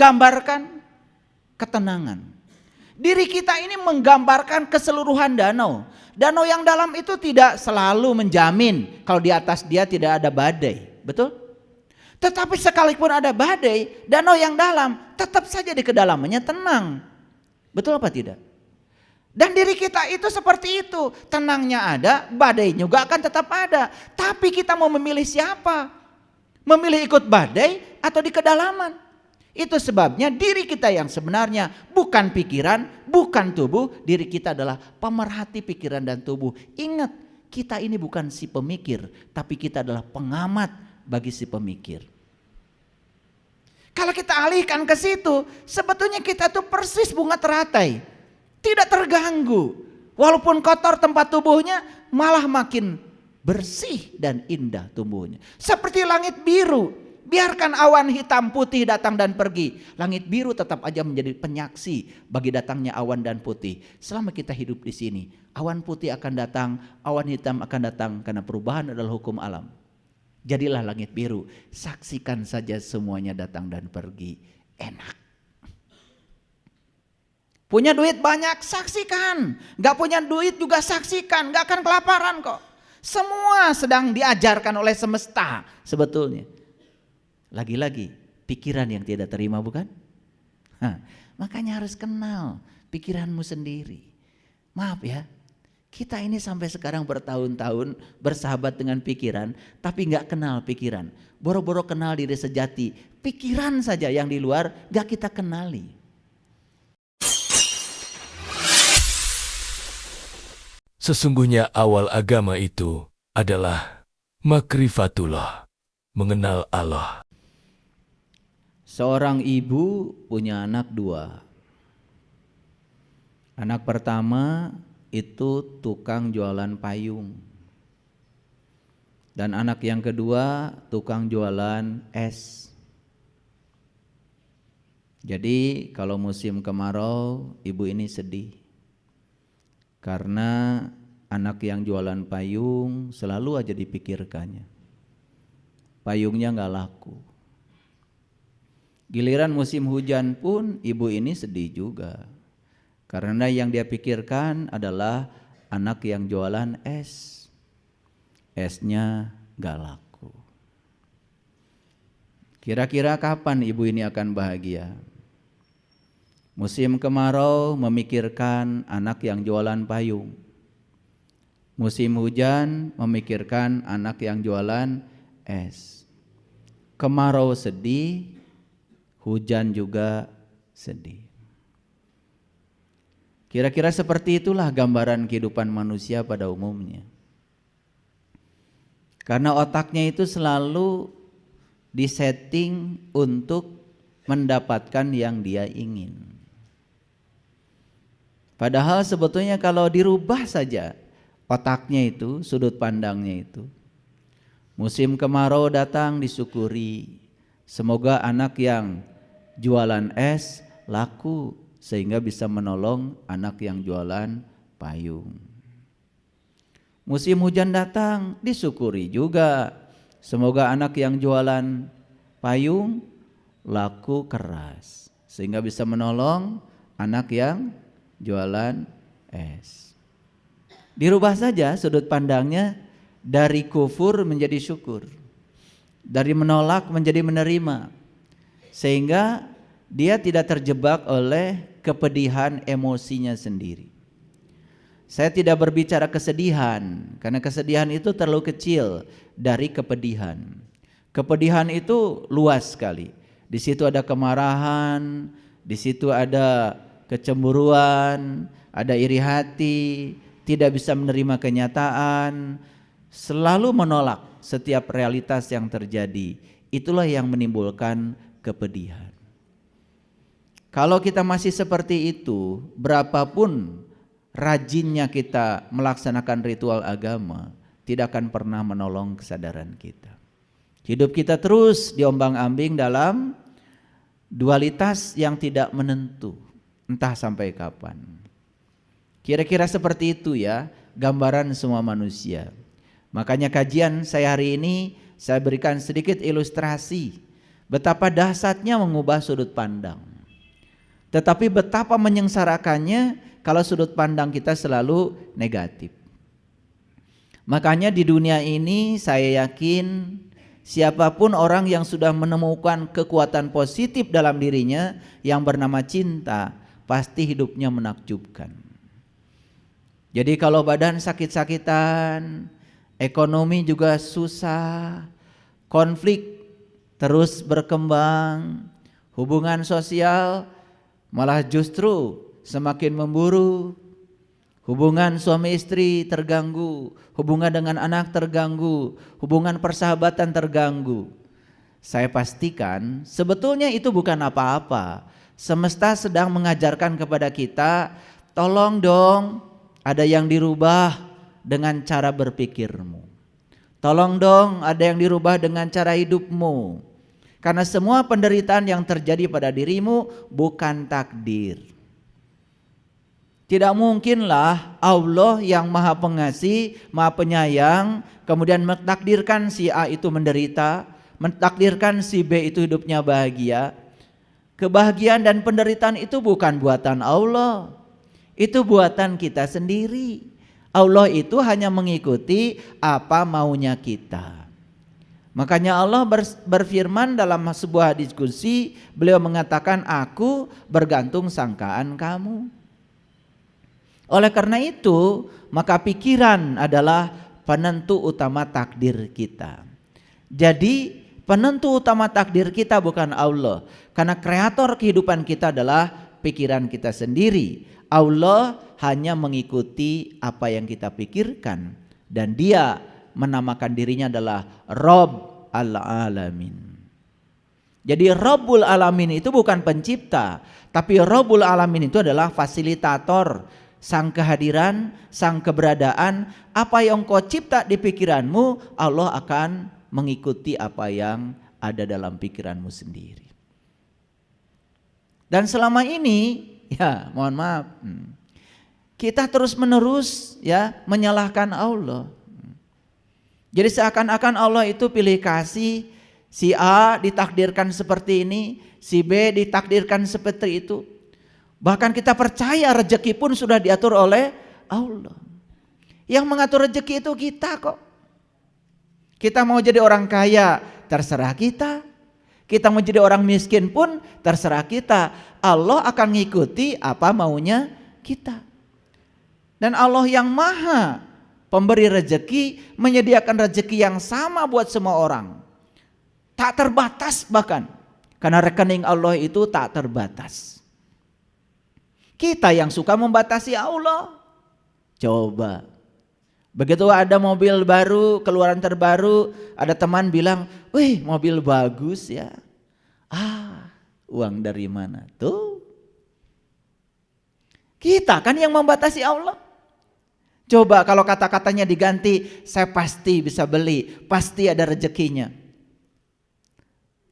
menggambarkan ketenangan. Diri kita ini menggambarkan keseluruhan danau. Danau yang dalam itu tidak selalu menjamin kalau di atas dia tidak ada badai, betul? Tetapi sekalipun ada badai, danau yang dalam tetap saja di kedalamannya tenang. Betul apa tidak? Dan diri kita itu seperti itu, tenangnya ada, badai juga akan tetap ada. Tapi kita mau memilih siapa? Memilih ikut badai atau di kedalaman? Itu sebabnya diri kita yang sebenarnya bukan pikiran, bukan tubuh. Diri kita adalah pemerhati pikiran dan tubuh. Ingat, kita ini bukan si pemikir, tapi kita adalah pengamat bagi si pemikir. Kalau kita alihkan ke situ, sebetulnya kita tuh persis bunga teratai. Tidak terganggu. Walaupun kotor tempat tubuhnya, malah makin bersih dan indah tumbuhnya. Seperti langit biru. Biarkan awan hitam putih datang dan pergi. Langit biru tetap aja menjadi penyaksi bagi datangnya awan dan putih. Selama kita hidup di sini, awan putih akan datang, awan hitam akan datang karena perubahan adalah hukum alam. Jadilah langit biru, saksikan saja semuanya datang dan pergi. Enak. Punya duit banyak, saksikan. Gak punya duit juga saksikan, gak akan kelaparan kok. Semua sedang diajarkan oleh semesta sebetulnya. Lagi-lagi pikiran yang tidak terima, bukan? Makanya harus kenal pikiranmu sendiri. Maaf ya, kita ini sampai sekarang bertahun-tahun bersahabat dengan pikiran, tapi gak kenal pikiran. Boro-boro kenal diri sejati, pikiran saja yang di luar gak kita kenali. Sesungguhnya awal agama itu adalah makrifatullah, mengenal Allah. Seorang ibu punya anak dua. Anak pertama itu tukang jualan payung. Dan anak yang kedua tukang jualan es. Jadi kalau musim kemarau ibu ini sedih. Karena anak yang jualan payung selalu aja dipikirkannya. Payungnya gak laku. Giliran musim hujan pun ibu ini sedih juga. Karena yang dia pikirkan adalah anak yang jualan es. Esnya gak laku. Kira-kira kapan ibu ini akan bahagia? Musim kemarau memikirkan anak yang jualan payung. Musim hujan memikirkan anak yang jualan es. Kemarau sedih, hujan juga sedih. Kira-kira seperti itulah gambaran kehidupan manusia pada umumnya. Karena otaknya itu selalu disetting untuk mendapatkan yang dia ingin. Padahal sebetulnya kalau dirubah saja otaknya itu, sudut pandangnya itu. Musim kemarau datang disyukuri. Semoga anak yang jualan es laku sehingga bisa menolong anak yang jualan payung. Musim hujan datang disyukuri juga. Semoga anak yang jualan payung laku keras sehingga bisa menolong anak yang jualan es. Dirubah saja sudut pandangnya dari kufur menjadi syukur. Dari menolak menjadi menerima. Sehingga dia tidak terjebak oleh kepedihan emosinya sendiri. Saya tidak berbicara kesedihan karena kesedihan itu terlalu kecil dari kepedihan. Kepedihan itu luas sekali. Di situ ada kemarahan, di situ ada kecemburuan, ada iri hati, tidak bisa menerima kenyataan, selalu menolak setiap realitas yang terjadi. Itulah yang menimbulkan kepedihan. Kalau kita masih seperti itu, berapapun rajinnya kita melaksanakan ritual agama, tidak akan pernah menolong kesadaran kita. Hidup kita terus diombang-ambing dalam dualitas yang tidak menentu. Entah sampai kapan. Kira-kira seperti itu ya gambaran semua manusia. Makanya kajian saya hari ini saya berikan sedikit ilustrasi Betapa dahsyatnya mengubah sudut pandang. Tetapi betapa menyengsarakannya kalau sudut pandang kita selalu negatif. Makanya di dunia ini saya yakin siapapun orang yang sudah menemukan kekuatan positif dalam dirinya yang bernama cinta, pasti hidupnya menakjubkan. Jadi kalau badan sakit-sakitan, ekonomi juga susah, konflik terus berkembang, hubungan sosial malah justru semakin memburuk, hubungan suami istri terganggu, hubungan dengan anak terganggu, hubungan persahabatan terganggu. Saya pastikan sebetulnya itu bukan apa-apa. Semesta sedang mengajarkan kepada kita, tolong dong ada yang dirubah dengan cara berpikirmu. Tolong dong ada yang dirubah dengan cara hidupmu. Karena semua penderitaan yang terjadi pada dirimu bukan takdir. Tidak mungkinlah Allah yang maha pengasih, maha penyayang, kemudian mentakdirkan si A itu menderita, mentakdirkan si B itu hidupnya bahagia. Kebahagiaan dan penderitaan itu bukan buatan Allah, itu buatan kita sendiri. Allah itu hanya mengikuti apa maunya kita. Makanya Allah berfirman dalam sebuah diskusi, beliau mengatakan, aku bergantung sangkaan kamu. Oleh karena itu, maka pikiran adalah penentu utama takdir kita. Jadi penentu utama takdir kita bukan Allah, karena kreator kehidupan kita adalah pikiran kita sendiri. Allah hanya mengikuti apa yang kita pikirkan, dan Dia menamakan dirinya adalah Rabb al-Alamin. Jadi Rabbul Alamin itu bukan pencipta, tapi Rabbul Alamin itu adalah fasilitator, sang kehadiran, sang keberadaan. Apa yang kau cipta di pikiranmu, Allah akan mengikuti apa yang ada dalam pikiranmu sendiri. Dan selama ini, ya mohon maaf, kita terus menerus ya menyalahkan Allah. Jadi seakan-akan Allah itu pilih kasih, si A ditakdirkan seperti ini, si B ditakdirkan seperti itu. Bahkan kita percaya rezeki pun sudah diatur oleh Allah. Yang mengatur rezeki itu kita kok. Kita mau jadi orang kaya, terserah kita. Kita mau jadi orang miskin pun terserah kita. Allah akan mengikuti apa maunya kita. Dan Allah yang maha pemberi rezeki, menyediakan rezeki yang sama buat semua orang. Tak terbatas bahkan. Karena rekening Allah itu tak terbatas. Kita yang suka membatasi Allah. Coba. Begitu ada mobil baru, keluaran terbaru, ada teman bilang, wih mobil bagus ya. Uang dari mana? Tuh. Kita kan yang membatasi Allah. Coba kalau kata-katanya diganti, saya pasti bisa beli, pasti ada rezekinya.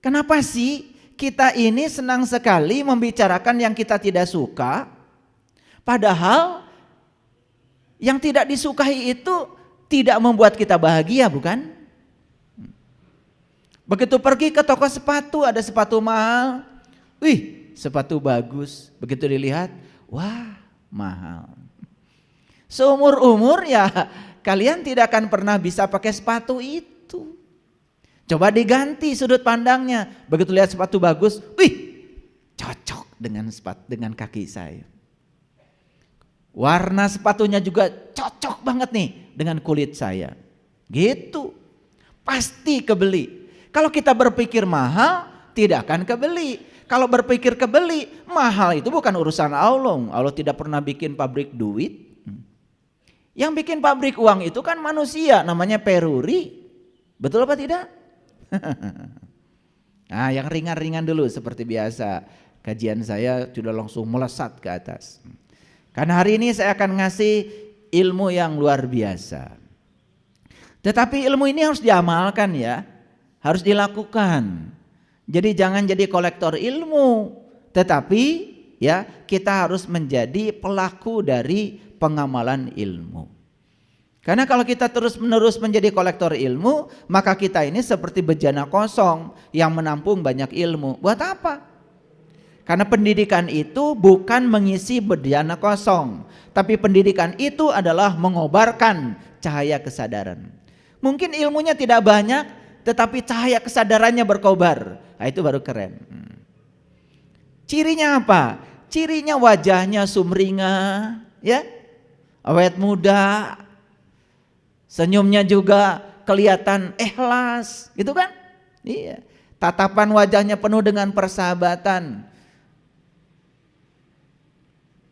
Kenapa sih kita ini senang sekali membicarakan yang kita tidak suka, padahal yang tidak disukai itu tidak membuat kita bahagia, bukan? Begitu pergi ke toko sepatu, ada sepatu mahal, wih sepatu bagus, begitu dilihat, wah mahal. Seumur-umur ya kalian tidak akan pernah bisa pakai sepatu itu. Coba diganti sudut pandangnya. Begitu lihat sepatu bagus, wih cocok dengan kaki saya. Warna sepatunya juga cocok banget nih dengan kulit saya. Gitu. Pasti kebeli. Kalau kita berpikir mahal, tidak akan kebeli. Kalau berpikir kebeli, mahal itu bukan urusan Allah. Allah tidak pernah bikin pabrik duit. Yang bikin pabrik uang itu kan manusia, namanya peruri. Betul apa tidak? Nah, yang ringan-ringan dulu seperti biasa. Kajian saya sudah langsung melesat ke atas. Karena hari ini saya akan ngasih ilmu yang luar biasa. Tetapi ilmu ini harus diamalkan ya. Harus dilakukan. Jadi jangan jadi kolektor ilmu. Tetapi ya kita harus menjadi pelaku dari pengamalan ilmu. Karena kalau kita terus-menerus menjadi kolektor ilmu, maka kita ini seperti bejana kosong yang menampung banyak ilmu. Buat apa? Karena pendidikan itu bukan mengisi bejana kosong, tapi pendidikan itu adalah mengobarkan cahaya kesadaran. Mungkin ilmunya tidak banyak, tetapi cahaya kesadarannya berkobar. Nah, itu baru keren. Cirinya apa? Cirinya wajahnya sumringah, ya, awet muda, senyumnya juga kelihatan ikhlas, gitu kan? Iya. Tatapan wajahnya penuh dengan persahabatan.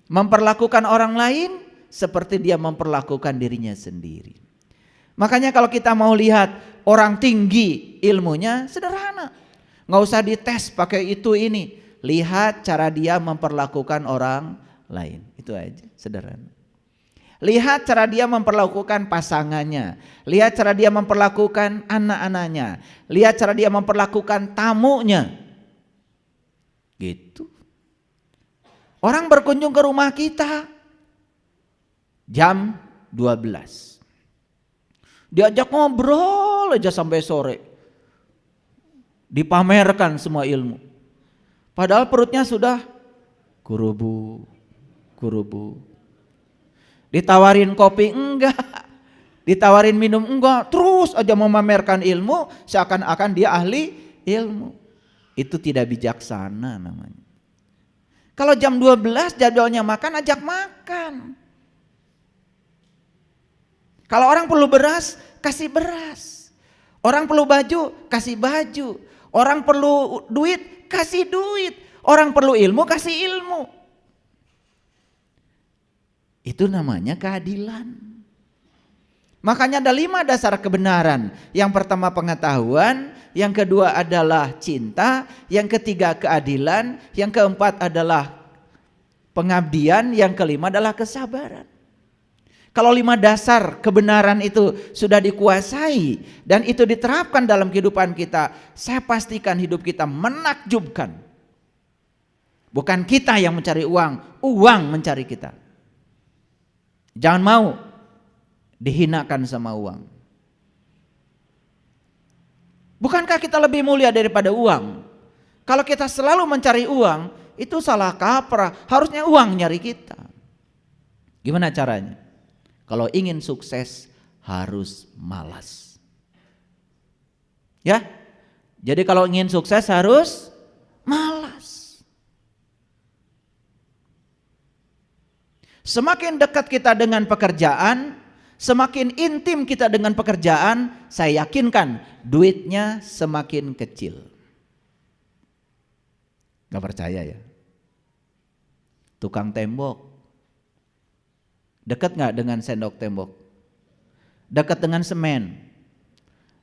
Memperlakukan orang lain seperti dia memperlakukan dirinya sendiri. Makanya kalau kita mau lihat orang tinggi ilmunya sederhana. Nggak usah dites pakai itu ini. Lihat cara dia memperlakukan orang lain. Itu aja, sederhana. Lihat cara dia memperlakukan pasangannya. Lihat cara dia memperlakukan anak-anaknya. Lihat cara dia memperlakukan tamunya. Gitu. Orang berkunjung ke rumah kita jam 12. Diajak ngobrol aja sampai sore. Dipamerkan semua ilmu. Padahal perutnya sudah kurubu. Ditawarin kopi enggak, ditawarin minum enggak, terus aja memamerkan ilmu seakan-akan dia ahli ilmu. Itu tidak bijaksana namanya. Kalau jam 12 jadwalnya makan, ajak makan. Kalau orang perlu beras, kasih beras. Orang perlu baju, kasih baju. Orang perlu duit, kasih duit. Orang perlu ilmu, kasih ilmu. Itu namanya keadilan. Makanya ada 5 dasar kebenaran. Yang pertama pengetahuan, yang kedua adalah cinta, yang ketiga keadilan, yang keempat adalah pengabdian, yang kelima adalah kesabaran. Kalau 5 dasar kebenaran itu sudah dikuasai dan itu diterapkan dalam kehidupan kita, saya pastikan hidup kita menakjubkan. Bukan kita yang mencari uang, uang mencari kita. Jangan mau dihinakan sama uang. Bukankah kita lebih mulia daripada uang? Kalau kita selalu mencari uang, itu salah kaprah. Harusnya uang nyari kita. Gimana caranya? Kalau ingin sukses harus malas. Ya? Jadi kalau ingin sukses harus malas. Semakin dekat kita dengan pekerjaan, semakin intim kita dengan pekerjaan, saya yakinkan duitnya semakin kecil. Gak percaya ya? Tukang tembok. Dekat gak dengan sendok tembok? Dekat dengan semen?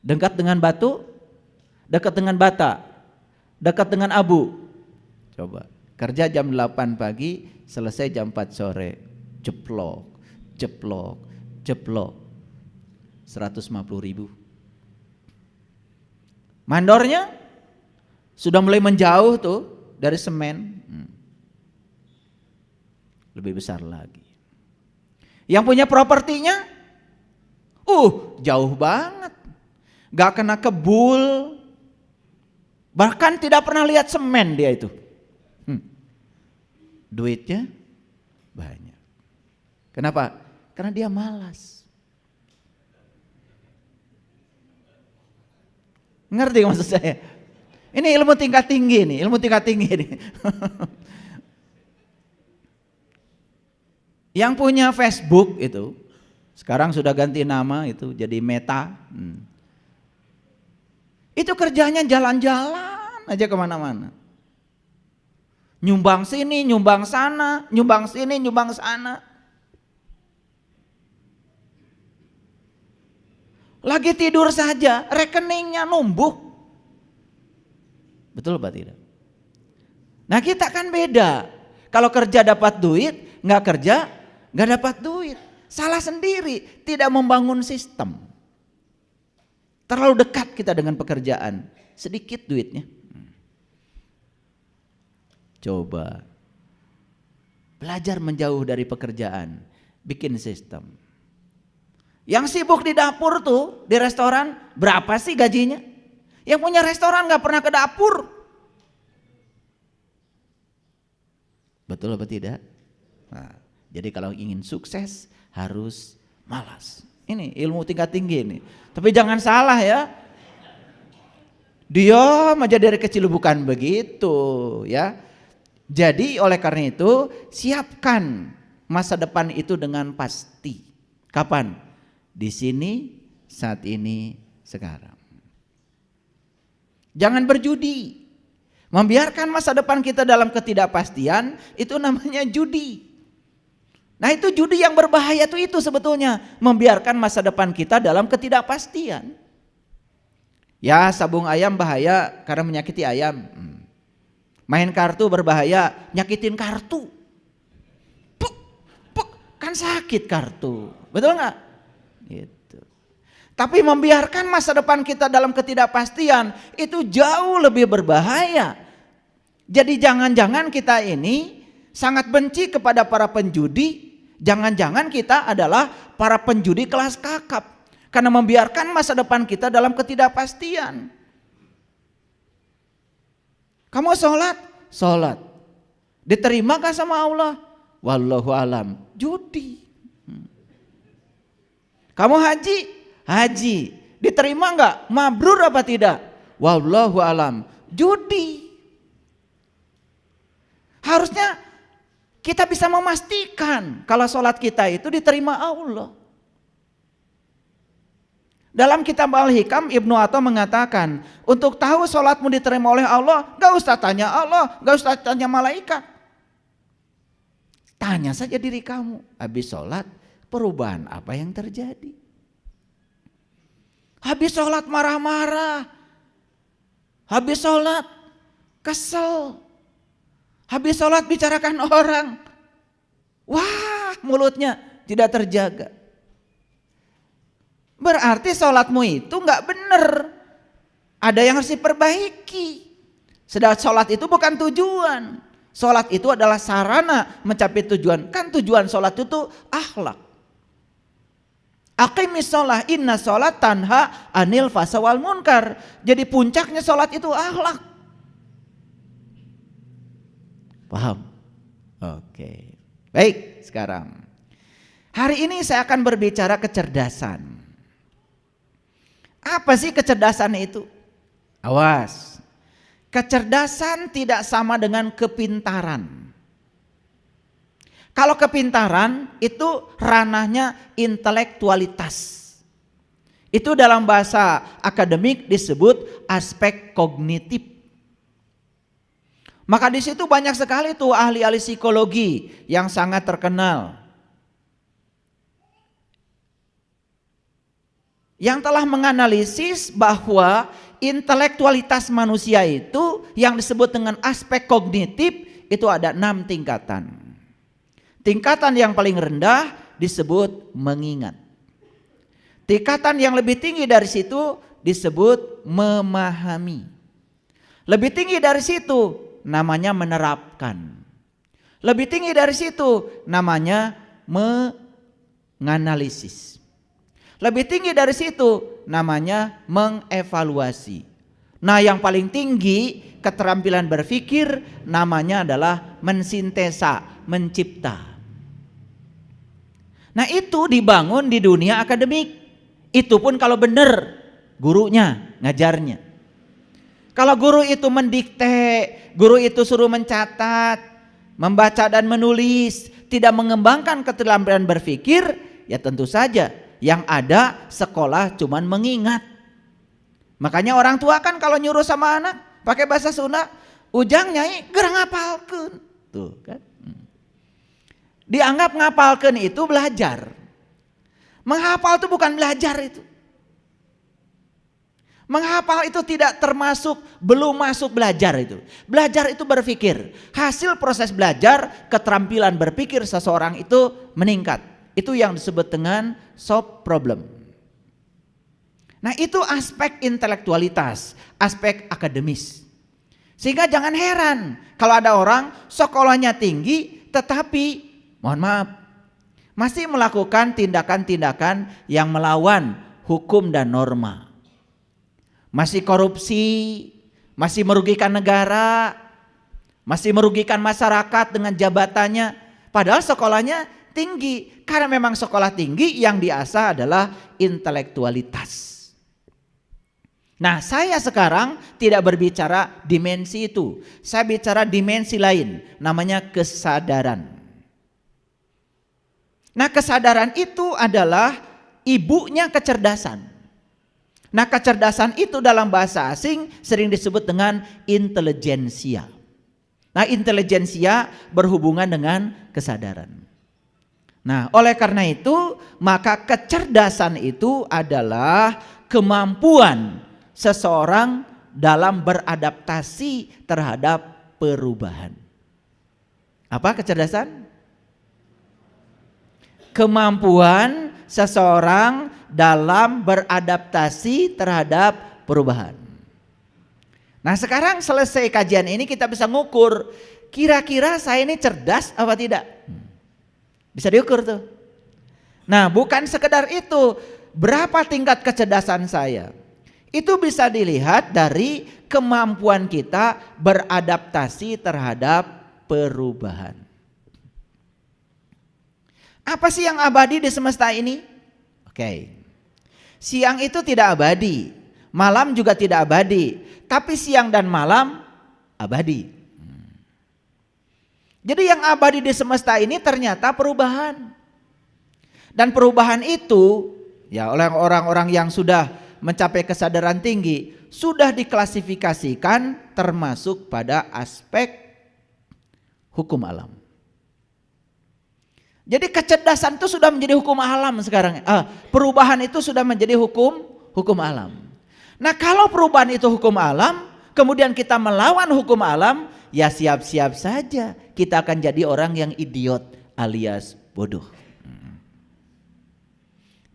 Dekat dengan batu? Dekat dengan bata? Dekat dengan abu? Coba, kerja jam 8 pagi, selesai jam 4 sore. Jeplok, jeplok, jeplok. 150.000. Mandornya sudah mulai menjauh tuh dari semen. Lebih besar lagi. Yang punya propertinya, jauh banget. Gak kena kebul. Bahkan tidak pernah lihat semen dia itu. Duitnya banyak. Kenapa? Karena dia malas. Ngerti maksud saya? Ini ilmu tingkat tinggi nih, ilmu tingkat tinggi nih. Yang punya Facebook itu, sekarang sudah ganti nama itu jadi Meta. Itu kerjanya jalan-jalan aja kemana-mana. Nyumbang sini, nyumbang sana, nyumbang sini, nyumbang sana. Lagi tidur saja, rekeningnya numbuh. Betul apa tidak? Nah kita kan beda. Kalau kerja dapat duit, nggak kerja nggak dapat duit. Salah sendiri, tidak membangun sistem. Terlalu dekat kita dengan pekerjaan, sedikit duitnya. Coba belajar menjauh dari pekerjaan, bikin sistem. Yang sibuk di dapur tuh, di restoran, berapa sih gajinya? Yang punya restoran gak pernah ke dapur. Betul apa tidak? Nah, jadi kalau ingin sukses harus malas. Ini ilmu tingkat tinggi ini. Tapi jangan salah ya. Dia aja dari kecil bukan begitu ya. Jadi oleh karena itu siapkan masa depan itu dengan pasti. Kapan? Di sini, saat ini, sekarang. Jangan berjudi. Membiarkan masa depan kita dalam ketidakpastian itu namanya judi. Nah itu judi yang berbahaya itu sebetulnya. Membiarkan masa depan kita dalam ketidakpastian. Ya sabung ayam bahaya karena menyakiti ayam. Main kartu berbahaya, nyakitin kartu. Puk, kan sakit kartu. Betul nggak? Gitu. Tapi membiarkan masa depan kita dalam ketidakpastian itu jauh lebih berbahaya. Jadi jangan-jangan kita ini sangat benci kepada para penjudi. Jangan-jangan kita adalah para penjudi kelas kakap. Karena membiarkan masa depan kita dalam ketidakpastian. Kamu sholat. Diterima gak sama Allah? Wallahu alam. Judi. Kamu haji. Diterima gak? Mabrur apa tidak? Wallahu alam. Judi. Harusnya kita bisa memastikan kalau sholat kita itu diterima Allah. Dalam kitab Al-Hikam Ibnu Atha mengatakan, untuk tahu sholatmu diterima oleh Allah, gak usah tanya Allah, gak usah tanya malaikat. Tanya saja diri kamu, habis sholat perubahan apa yang terjadi? Habis sholat marah-marah, habis sholat kesel, habis sholat bicarakan orang, wah mulutnya tidak terjaga. Berarti sholatmu itu gak benar. Ada yang harus diperbaiki. Sedangkan sholat itu bukan tujuan. Sholat itu adalah sarana mencapai tujuan. Kan tujuan sholat itu akhlak. Aqimis sholah, inna sholat tanha anil fasa wal munkar. Jadi puncaknya sholat itu akhlak. Paham? Oke. Baik, sekarang. Hari ini saya akan berbicara kecerdasan. Apa sih kecerdasan itu? Awas. Kecerdasan tidak sama dengan kepintaran. Kalau kepintaran itu ranahnya intelektualitas. Itu dalam bahasa akademik disebut aspek kognitif. Maka di situ banyak sekali tuh ahli-ahli psikologi yang sangat terkenal. Yang telah menganalisis bahwa intelektualitas manusia itu yang disebut dengan aspek kognitif itu ada 6 tingkatan. Tingkatan yang paling rendah disebut mengingat. Tingkatan yang lebih tinggi dari situ disebut memahami. Lebih tinggi dari situ namanya menerapkan. Lebih tinggi dari situ namanya menganalisis. Lebih tinggi dari situ namanya mengevaluasi. Nah yang paling tinggi keterampilan berpikir namanya adalah mensintesa, mencipta. Nah itu dibangun di dunia akademik. Itu pun kalau benar gurunya ngajarnya. Kalau guru itu mendikte, guru itu suruh mencatat, membaca dan menulis, tidak mengembangkan keterampilan berpikir, ya tentu saja yang ada sekolah cuman mengingat. Makanya orang tua kan kalau nyuruh sama anak pakai bahasa Sunda, ujang nyai gerang ngapalkeun. Tuh kan. Dianggap ngapalkeun itu belajar. Menghafal itu bukan belajar itu. Menghafal itu tidak termasuk, belum masuk belajar itu. Belajar itu berpikir. Hasil proses belajar, keterampilan berpikir seseorang itu meningkat. Itu yang disebut dengan solve problem. Nah itu aspek intelektualitas, aspek akademis. Sehingga jangan heran kalau ada orang sekolahnya tinggi tetapi mohon maaf masih melakukan tindakan-tindakan yang melawan hukum dan norma. Masih korupsi, masih merugikan negara, masih merugikan masyarakat dengan jabatannya. Padahal sekolahnya tinggi, karena memang sekolah tinggi yang diasah adalah intelektualitas. Nah, saya sekarang tidak berbicara dimensi itu. Saya bicara dimensi lain, namanya kesadaran. Nah, kesadaran itu adalah ibunya kecerdasan. Nah, kecerdasan itu dalam bahasa asing sering disebut dengan intelijensia. Nah, intelijensia berhubungan dengan kesadaran. Nah, oleh karena itu, maka kecerdasan itu adalah kemampuan seseorang dalam beradaptasi terhadap perubahan. Apa kecerdasan? Kemampuan seseorang dalam beradaptasi terhadap perubahan. Nah, sekarang selesai kajian ini kita bisa ngukur, kira-kira saya ini cerdas apa tidak? Bisa diukur tuh. Nah, bukan sekedar itu, berapa tingkat kecerdasan saya? Itu bisa dilihat dari kemampuan kita beradaptasi terhadap perubahan. Apa sih yang abadi di semesta ini? Oke. Siang itu tidak abadi, malam juga tidak abadi, tapi siang dan malam abadi. Jadi yang abadi di semesta ini ternyata perubahan. Dan perubahan itu ya oleh orang-orang yang sudah mencapai kesadaran tinggi sudah diklasifikasikan termasuk pada aspek hukum alam. Jadi kecerdasan itu sudah menjadi hukum alam sekarang. Perubahan itu sudah menjadi hukum alam. Nah, kalau perubahan itu hukum alam, kemudian kita melawan hukum alam, ya siap-siap saja kita akan jadi orang yang idiot alias bodoh.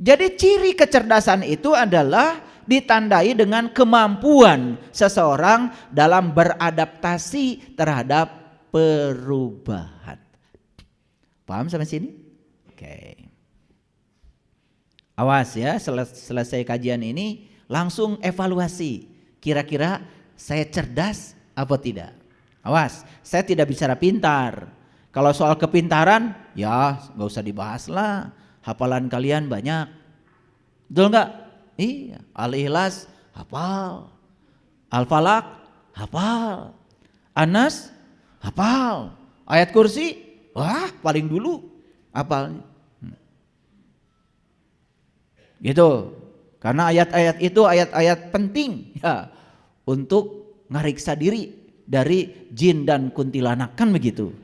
Jadi ciri kecerdasan itu adalah ditandai dengan kemampuan seseorang dalam beradaptasi terhadap perubahan. Paham sampai sini? Oke. Awas ya, selesai kajian ini langsung evaluasi. Kira-kira saya cerdas apa tidak? Awas, saya tidak bicara pintar. Kalau soal kepintaran, ya nggak usah dibahas lah. Hafalan kalian banyak, betul nggak? Iya, Al-Ikhlas hafal, Al-Falaq hafal, Anas hafal, ayat kursi, wah paling dulu hafalnya. Gitu, karena ayat-ayat itu ayat-ayat penting ya untuk ngariksa diri dari jin dan kuntilanak, kan begitu.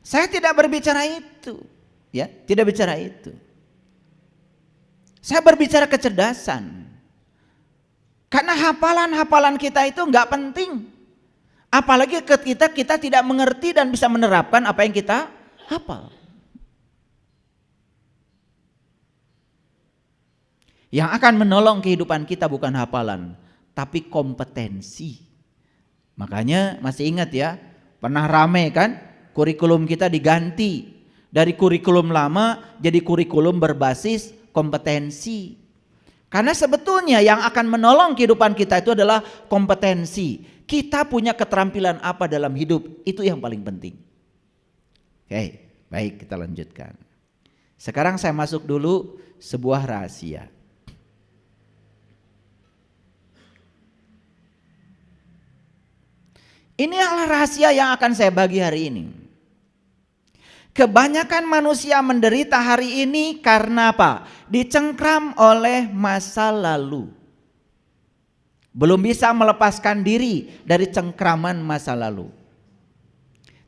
Saya tidak berbicara itu, ya, tidak bicara itu. Saya berbicara kecerdasan. Karena hafalan-hafalan kita itu nggak penting. Apalagi ketika kita tidak mengerti dan bisa menerapkan apa yang kita hafal. Yang akan menolong kehidupan kita bukan hafalan, tapi kompetensi. Makanya masih ingat ya, pernah rame kan? Kurikulum kita diganti dari kurikulum lama jadi kurikulum berbasis kompetensi. Karena sebetulnya yang akan menolong kehidupan kita itu adalah kompetensi. Kita punya keterampilan apa dalam hidup, itu yang paling penting. Oke, baik, kita lanjutkan. Sekarang saya masuk dulu sebuah rahasia. Ini adalah rahasia yang akan saya bagi hari ini. Kebanyakan manusia menderita hari ini karena apa? Dicengkram oleh masa lalu. Belum bisa melepaskan diri dari cengkraman masa lalu.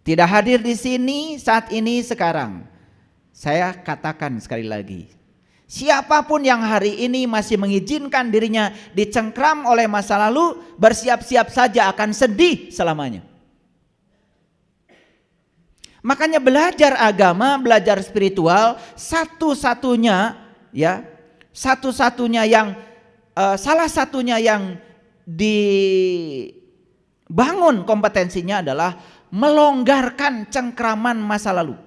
Tidak hadir di sini saat ini sekarang. Saya katakan sekali lagi. Siapapun yang hari ini masih mengizinkan dirinya dicengkram oleh masa lalu, bersiap-siap saja akan sedih selamanya. Makanya belajar agama, belajar spiritual, satu-satunya yang salah satunya yang dibangun kompetensinya adalah melonggarkan cengkraman masa lalu.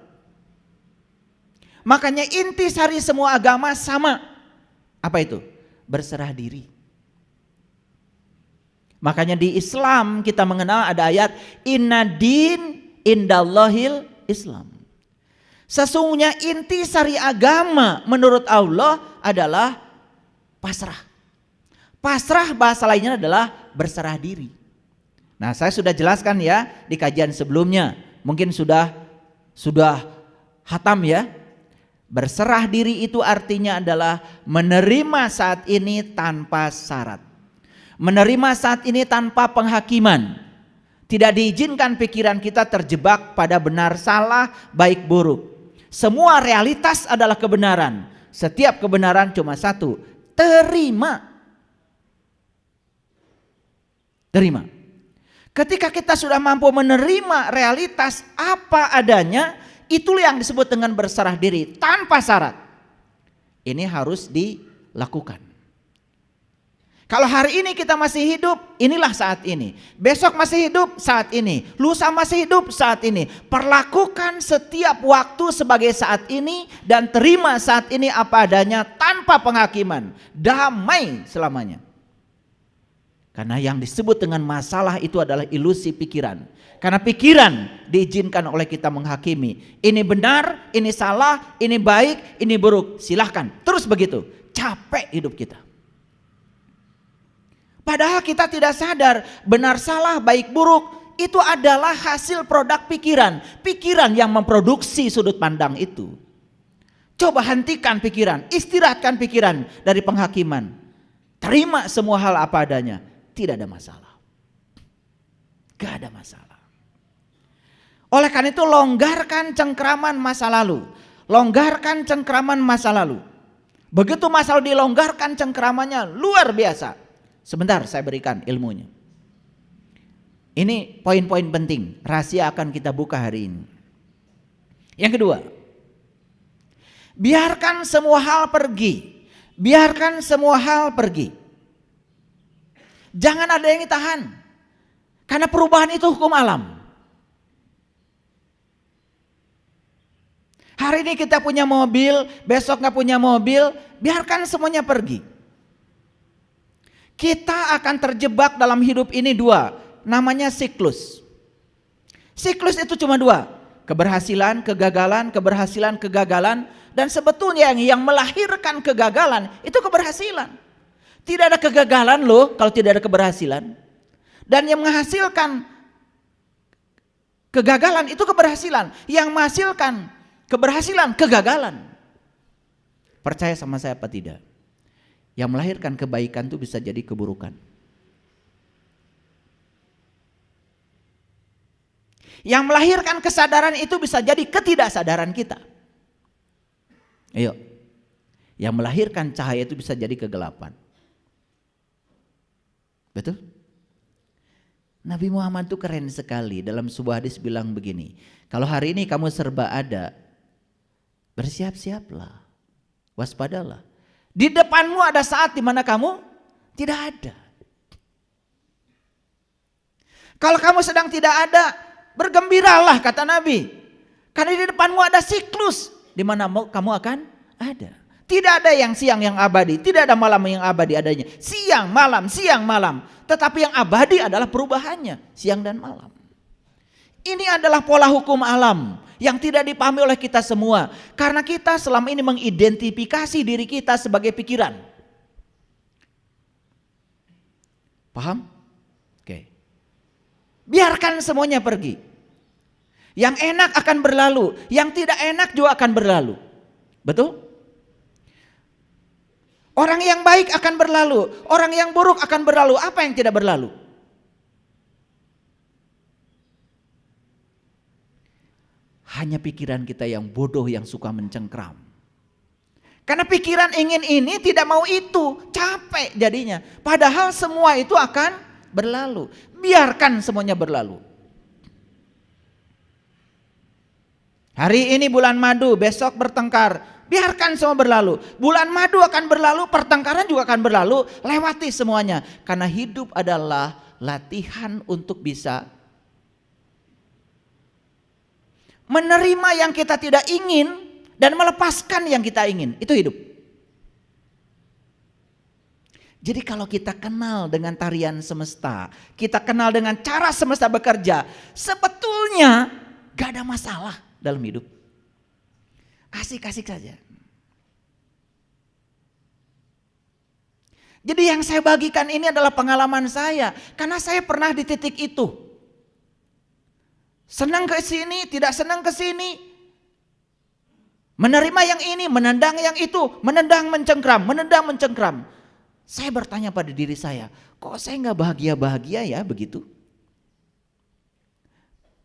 Makanya intisari semua agama sama. Apa itu? Berserah diri. Makanya di Islam kita mengenal ada ayat inna din indallahil Islam. Sesungguhnya intisari agama menurut Allah adalah pasrah. Pasrah bahasa lainnya adalah berserah diri. Nah, saya sudah jelaskan ya di kajian sebelumnya. Mungkin sudah hatam ya. Berserah diri itu artinya adalah menerima saat ini tanpa syarat. Menerima saat ini tanpa penghakiman. Tidak diizinkan pikiran kita terjebak pada benar salah, baik buruk. Semua realitas adalah kebenaran. Setiap kebenaran cuma satu, terima. Terima. Ketika kita sudah mampu menerima realitas apa adanya, itulah yang disebut dengan berserah diri tanpa syarat. Ini harus dilakukan. Kalau hari ini kita masih hidup, inilah saat ini. Besok masih hidup, saat ini. Lusa masih hidup, saat ini. Perlakukan setiap waktu sebagai saat ini dan terima saat ini apa adanya tanpa penghakiman. Damai selamanya. Karena yang disebut dengan masalah itu adalah ilusi pikiran. Karena pikiran diizinkan oleh kita menghakimi. Ini benar, ini salah, ini baik, ini buruk. Silahkan, terus begitu. Capek hidup kita. Padahal kita tidak sadar benar salah baik buruk itu adalah hasil produk pikiran. Pikiran yang memproduksi sudut pandang itu. Coba hentikan pikiran, istirahatkan pikiran dari penghakiman. Terima semua hal apa adanya, tidak ada masalah. Gak ada masalah. Oleh karena itu longgarkan cengkraman masa lalu. Longgarkan cengkraman masa lalu. Begitu masa lalu dilonggarkan cengkramannya luar biasa. Sebentar saya berikan ilmunya. Ini poin-poin penting, rahasia akan kita buka hari ini. Yang kedua, biarkan semua hal pergi. Biarkan semua hal pergi. Jangan ada yang ditahan. Karena perubahan itu hukum alam. Hari ini kita punya mobil, besok gak punya mobil, biarkan semuanya pergi. Kita akan terjebak dalam hidup ini dua, namanya siklus. Siklus itu cuma dua, keberhasilan, kegagalan, keberhasilan, kegagalan. Dan sebetulnya yang melahirkan kegagalan itu keberhasilan. Tidak ada kegagalan loh kalau tidak ada keberhasilan. Dan yang menghasilkan kegagalan itu keberhasilan. Yang menghasilkan keberhasilan, kegagalan. Percaya sama saya apa tidak? Yang melahirkan kebaikan itu bisa jadi keburukan. Yang melahirkan kesadaran itu bisa jadi ketidaksadaran kita. Ayo. Yang melahirkan cahaya itu bisa jadi kegelapan. Betul? Nabi Muhammad itu keren sekali. Dalam sebuah hadis bilang begini, kalau hari ini kamu serba ada, bersiap-siaplah, waspadalah. Di depanmu ada saat di mana kamu tidak ada. Kalau kamu sedang tidak ada, bergembiralah kata Nabi. Karena di depanmu ada siklus di mana kamu akan ada. Tidak ada yang siang yang abadi, tidak ada malam yang abadi adanya. Siang, malam, siang, malam. Tetapi yang abadi adalah perubahannya, siang dan malam. Ini adalah pola hukum alam yang tidak dipahami oleh kita semua. Karena kita selama ini mengidentifikasi diri kita sebagai pikiran. Paham? Oke. Biarkan semuanya pergi. Yang enak akan berlalu, yang tidak enak juga akan berlalu. Betul? Orang yang baik akan berlalu, orang yang buruk akan berlalu. Apa yang tidak berlalu? Hanya pikiran kita yang bodoh yang suka mencengkram. Karena pikiran ingin ini tidak mau itu, capek jadinya. Padahal semua itu akan berlalu. Biarkan semuanya berlalu. Hari ini bulan madu, besok bertengkar. Biarkan semua berlalu. Bulan madu akan berlalu, pertengkaran juga akan berlalu. Lewati semuanya. Karena hidup adalah latihan untuk bisa menerima yang kita tidak ingin dan melepaskan yang kita ingin. Itu hidup. Jadi kalau kita kenal dengan tarian semesta, kita kenal dengan cara semesta bekerja, sebetulnya gak ada masalah dalam hidup. Asik-asik saja. Jadi yang saya bagikan ini adalah pengalaman saya, karena saya pernah di titik itu. Senang ke sini, tidak senang ke sini. Menerima yang ini, menendang yang itu, menendang mencengkram. Saya bertanya pada diri saya, kok saya nggak bahagia-bahagia ya begitu?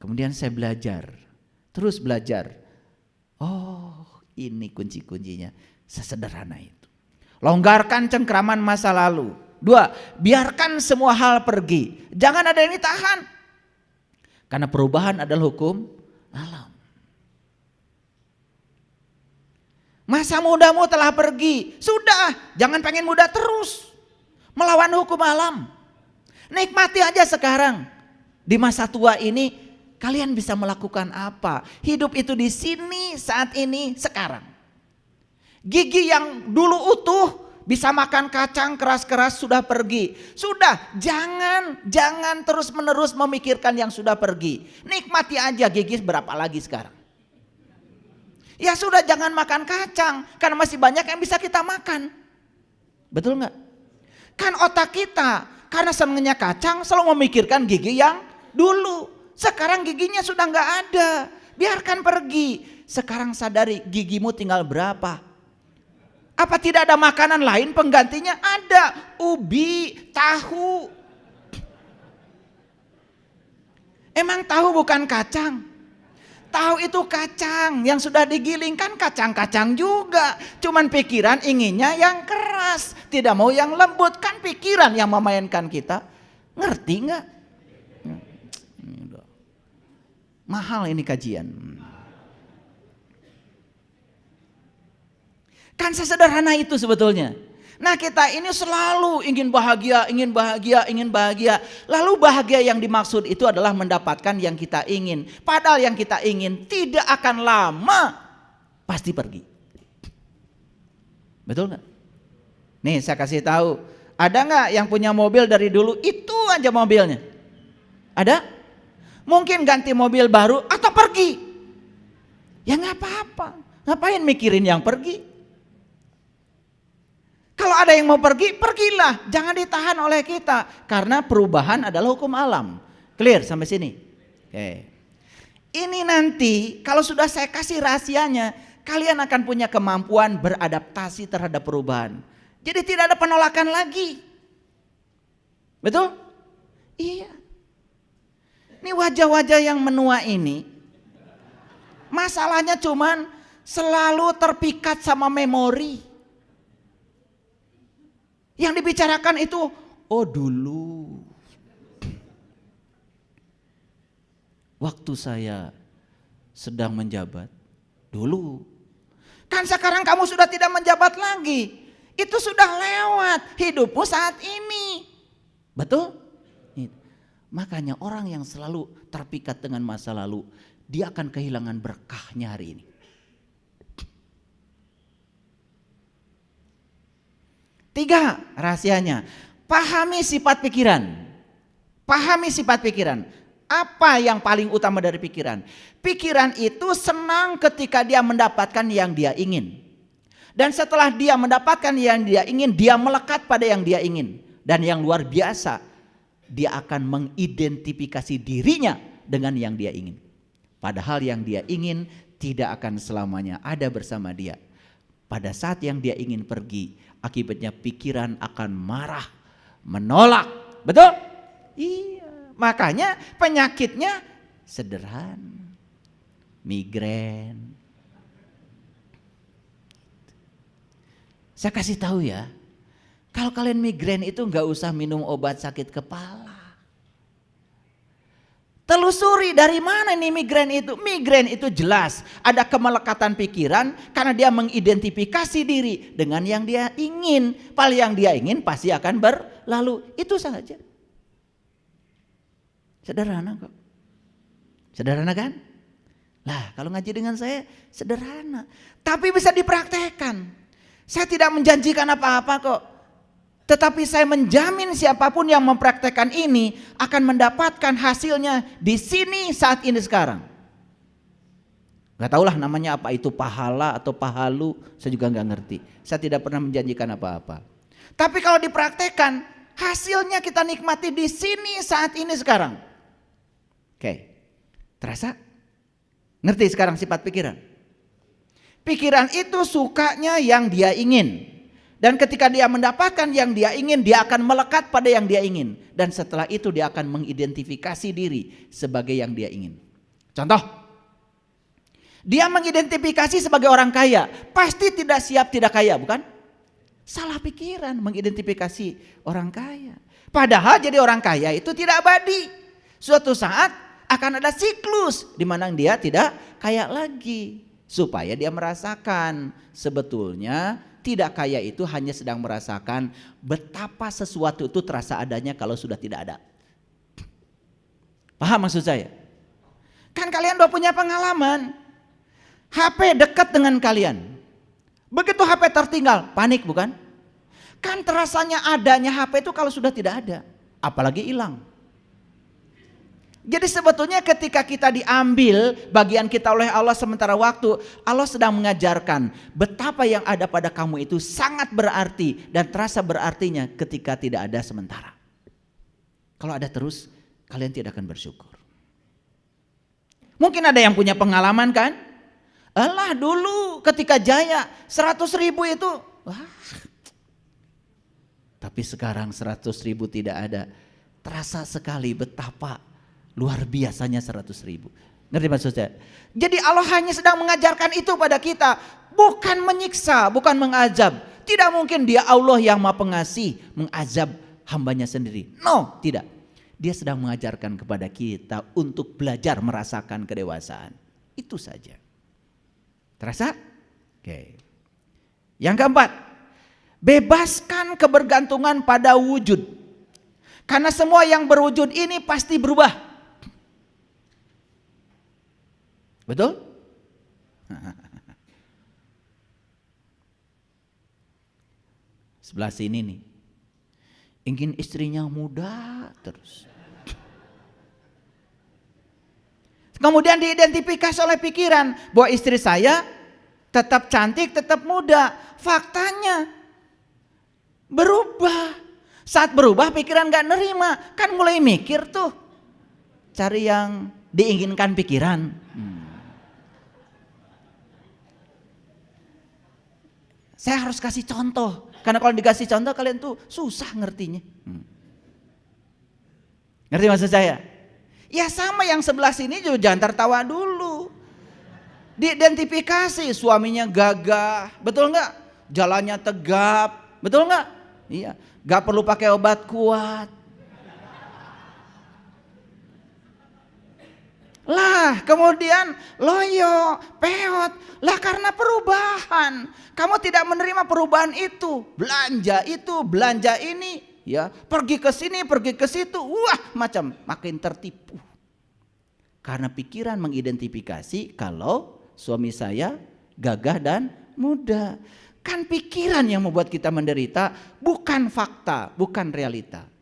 Kemudian saya terus belajar. Oh, ini kunci-kuncinya, sesederhana itu. Longgarkan cengkraman masa lalu. 2, biarkan semua hal pergi. Jangan ada yang ditahan. Karena perubahan adalah hukum alam. Masa mudamu telah pergi. Sudah, jangan pengen muda terus. Melawan hukum alam. Nikmati aja sekarang. Di masa tua ini kalian bisa melakukan apa? Hidup itu di sini, saat ini, sekarang. Gigi yang dulu utuh bisa makan kacang keras-keras sudah pergi. Sudah, jangan terus-menerus memikirkan yang sudah pergi. Nikmati aja gigi berapa lagi sekarang. Ya sudah, jangan makan kacang karena masih banyak yang bisa kita makan. Betul nggak? Kan otak kita karena senangnya kacang selalu memikirkan gigi yang dulu. Sekarang giginya sudah nggak ada. Biarkan pergi. Sekarang sadari gigimu tinggal berapa. Apa tidak ada makanan lain penggantinya? Ada, ubi, tahu. Emang tahu bukan kacang? Tahu itu kacang yang sudah digilingkan, kacang-kacang juga. Cuman pikiran inginnya yang keras, tidak mau yang lembut. Kan pikiran yang memainkan kita. Ngerti nggak? Mahal ini kajian. Kan sesederhana itu sebetulnya. Nah kita ini selalu ingin bahagia. Lalu bahagia yang dimaksud itu adalah mendapatkan yang kita ingin. Padahal yang kita ingin tidak akan lama pasti pergi. Betul gak? Nih saya kasih tahu. Ada gak yang punya mobil dari dulu itu aja mobilnya? Ada? Mungkin ganti mobil baru atau pergi. Ya gak apa-apa. Ngapain mikirin yang pergi? Kalau ada yang mau pergi, pergilah. Jangan ditahan oleh kita. Karena perubahan adalah hukum alam. Clear sampai sini? Oke. Ini nanti kalau sudah saya kasih rahasianya, kalian akan punya kemampuan beradaptasi terhadap perubahan. Jadi tidak ada penolakan lagi. Betul? Iya. Ini wajah-wajah yang menua ini, masalahnya cuman selalu terpikat sama memori. Yang dibicarakan itu, oh dulu waktu saya sedang menjabat, dulu. Kan sekarang kamu sudah tidak menjabat lagi. Itu sudah lewat, hidupmu saat ini. Betul? Makanya orang yang selalu terpikat dengan masa lalu, dia akan kehilangan berkahnya hari ini. 3 rahasianya, pahami sifat pikiran. Pahami sifat pikiran. Apa yang paling utama dari pikiran? Pikiran itu senang ketika dia mendapatkan yang dia ingin. Dan setelah dia mendapatkan yang dia ingin, dia melekat pada yang dia ingin. Dan yang luar biasa, dia akan mengidentifikasi dirinya dengan yang dia ingin. Padahal yang dia ingin tidak akan selamanya ada bersama dia. Pada saat yang dia ingin pergi, akibatnya pikiran akan marah, menolak. Betul? Iya. Makanya penyakitnya sederhana. Migrain. Saya kasih tahu ya. Kalau kalian migrain itu nggak usah minum obat sakit kepala. Telusuri dari mana nih migrain itu. Migrain itu jelas ada kemelekatan pikiran karena dia mengidentifikasi diri dengan yang dia ingin. Paling yang dia ingin pasti akan berlalu. Itu saja. Sederhana kok. Sederhana kan? Lah kalau ngaji dengan saya sederhana, tapi bisa dipraktekkan. Saya tidak menjanjikan apa-apa kok. Tetapi saya menjamin siapapun yang mempraktekkan ini akan mendapatkan hasilnya di sini saat ini sekarang. Gak tahulah namanya apa itu pahala atau pahalu, saya juga gak ngerti. Saya tidak pernah menjanjikan apa-apa. Tapi kalau dipraktekkan, hasilnya kita nikmati di sini saat ini sekarang. Oke, terasa? Ngerti sekarang sifat pikiran? Pikiran itu sukanya yang dia ingin. Dan ketika dia mendapatkan yang dia ingin, dia akan melekat pada yang dia ingin. Dan setelah itu dia akan mengidentifikasi diri sebagai yang dia ingin. Contoh, dia mengidentifikasi sebagai orang kaya. Pasti tidak siap tidak kaya, bukan? Salah pikiran mengidentifikasi orang kaya. Padahal jadi orang kaya itu tidak abadi. Suatu saat akan ada siklus di mana dia tidak kaya lagi. Supaya dia merasakan sebetulnya tidak kaya itu hanya sedang merasakan betapa sesuatu itu terasa adanya kalau sudah tidak ada. Paham maksud saya? Kan kalian udah punya pengalaman. HP dekat dengan kalian. Begitu HP tertinggal, panik bukan? Kan terasanya adanya HP itu kalau sudah tidak ada. Apalagi hilang. Jadi sebetulnya ketika kita diambil bagian kita oleh Allah sementara waktu, Allah sedang mengajarkan betapa yang ada pada kamu itu sangat berarti dan terasa berartinya ketika tidak ada sementara. Kalau ada terus, kalian tidak akan bersyukur. Mungkin ada yang punya pengalaman kan? Alah dulu ketika jaya 100.000 itu, wah. Tapi sekarang 100.000 tidak ada. Terasa sekali betapa luar biasanya 100.000. Ngerti maksud saya? Jadi Allah hanya sedang mengajarkan itu pada kita. Bukan menyiksa, bukan mengazab. Tidak mungkin dia Allah yang maha pengasih mengazab hambanya sendiri. No, tidak. Dia sedang mengajarkan kepada kita untuk belajar merasakan kedewasaan. Itu saja. Terasa? Oke. Yang keempat, bebaskan kebergantungan pada wujud. Karena semua yang berwujud ini pasti berubah. Betul? Sebelah sini nih, ingin istrinya muda terus. Kemudian diidentifikasi oleh pikiran bahwa istri saya tetap cantik, tetap muda. Faktanya berubah. Saat berubah pikiran gak nerima, kan mulai mikir tuh, cari yang diinginkan pikiran. Saya harus kasih contoh, karena kalau dikasih contoh kalian tuh susah ngertinya. Ngerti maksud saya? Ya sama yang sebelah sini juga jangan tertawa dulu. Diidentifikasi suaminya gagah, betul nggak? Jalannya tegap, betul nggak? Iya, nggak perlu pakai obat kuat. Lah kemudian loyo, peot. Lah karena perubahan. Kamu tidak menerima perubahan itu. Belanja itu, belanja ini. Ya, pergi ke sini, pergi ke situ. Wah macam makin tertipu. Karena pikiran mengidentifikasi kalau suami saya gagah dan muda. Kan pikiran yang membuat kita menderita, bukan fakta, bukan realita.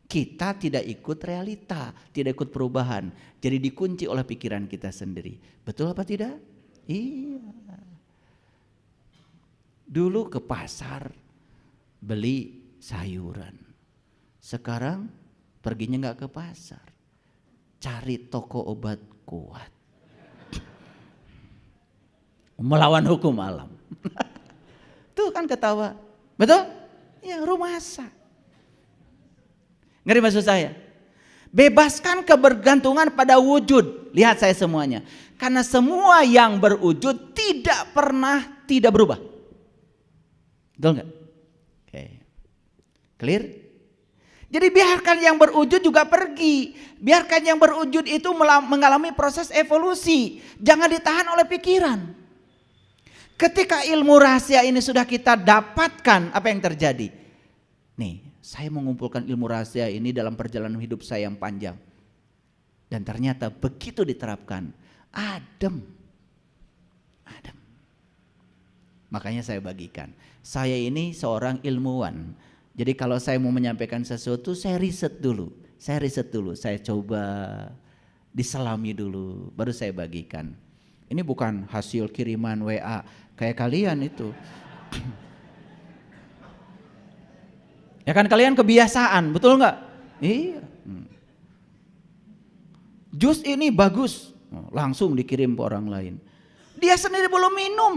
Kita tidak ikut realita, tidak ikut perubahan. Jadi dikunci oleh pikiran kita sendiri. Betul apa tidak? Iya. Dulu ke pasar beli sayuran. Sekarang perginya nggak ke pasar. Cari toko obat kuat. Melawan hukum alam. Tuh kan ketawa. Betul? Ya rumah sakit. Ngerti maksud saya? Bebaskan kebergantungan pada wujud. Lihat saya semuanya. Karena semua yang berwujud tidak pernah tidak berubah. Betul nggak? Oke. Clear? Jadi biarkan yang berwujud juga pergi. Biarkan yang berwujud itu mengalami proses evolusi. Jangan ditahan oleh pikiran. Ketika ilmu rahasia ini sudah kita dapatkan, apa yang terjadi? Nih, saya mengumpulkan ilmu rahasia ini dalam perjalanan hidup saya yang panjang. Dan ternyata begitu diterapkan, adem. Adem. Makanya saya bagikan. Saya ini seorang ilmuwan. Jadi kalau saya mau menyampaikan sesuatu, saya riset dulu. Saya coba diselami dulu, baru saya bagikan. Ini bukan hasil kiriman WA kayak kalian itu. Ya kan kalian kebiasaan, betul nggak? Iya. Jus ini bagus, langsung dikirim ke orang lain. Dia sendiri belum minum.